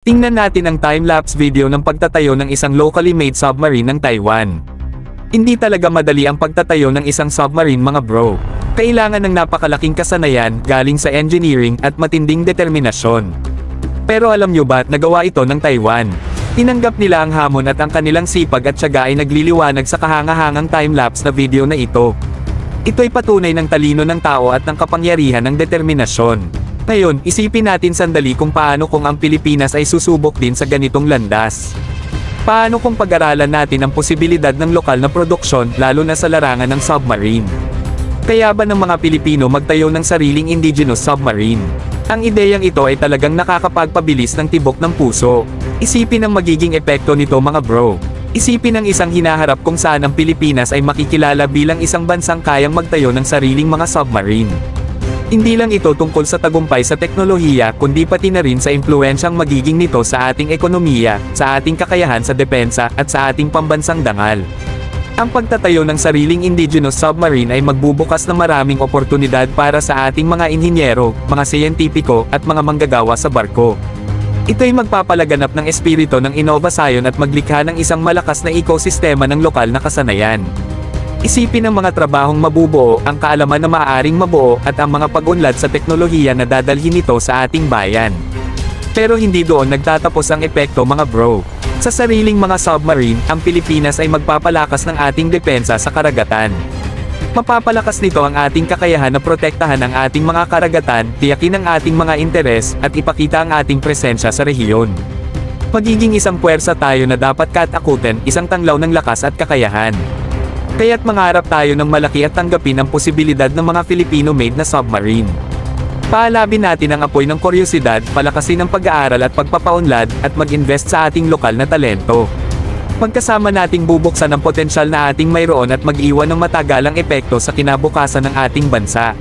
Tingnan natin ang time-lapse video ng pagtatayo ng isang locally made submarine ng Taiwan. Hindi talaga madali ang pagtatayo ng isang submarine mga bro. Kailangan ng napakalaking kasanayan, galing sa engineering, at matinding determinasyon. Pero alam nyo ba, nagawa ito ng Taiwan? Tinanggap nila ang hamon at ang kanilang sipag at tiyaga ay nagliliwanag sa kahangahangang time-lapse na video na ito. Ito'y patunay ng talino ng tao at ng kapangyarihan ng determinasyon. Ngayon, isipin natin sandali kung paano kung ang Pilipinas ay susubok din sa ganitong landas. Paano kung pag-aralan natin ang posibilidad ng lokal na produksyon, lalo na sa larangan ng submarine? Kaya ba ng mga Pilipino magtayo ng sariling indigenous submarine? Ang ideyang ito ay talagang nakakapagpabilis ng tibok ng puso. Isipin ang magiging epekto nito mga bro. Isipin ang isang hinaharap kung saan ang Pilipinas ay makikilala bilang isang bansang kayang magtayo ng sariling mga submarine. Hindi lang ito tungkol sa tagumpay sa teknolohiya, kundi pati na rin sa impluwensyang magiging nito sa ating ekonomiya, sa ating kakayahan sa depensa, at sa ating pambansang dangal. Ang pagtatayo ng sariling indigenous submarine ay magbubukas ng maraming oportunidad para sa ating mga inhinyero, mga siyentipiko, at mga manggagawa sa barko. Ito'y magpapalaganap ng espiritu ng inovasyon at maglikha ng isang malakas na ekosistema ng lokal na kasanayan. Isipin ang mga trabahong mabubuo, ang kaalaman na maaaring mabuo, at ang mga pag-unlad sa teknolohiya na dadalhin nito sa ating bayan. Pero hindi doon nagtatapos ang epekto mga bro. Sa sariling mga submarine, ang Pilipinas ay magpapalakas ng ating depensa sa karagatan. Mapapalakas nito ang ating kakayahan na protektahan ang ating mga karagatan, tiyakin ang ating mga interes, at ipakita ang ating presensya sa rehiyon. Magiging isang puwersa tayo na dapat katakutin, isang tanglaw ng lakas at kakayahan. Kaya't mangarap tayo ng malaki at tanggapin ang posibilidad ng mga Filipino-made na submarine. Paalabin natin ang apoy ng kuryosidad, palakasin ang pag-aaral at pagpapaunlad, at mag-invest sa ating lokal na talento. Magkasama nating bubuksan ang potensyal na ating mayroon at mag-iwan ng matagalang epekto sa kinabukasan ng ating bansa.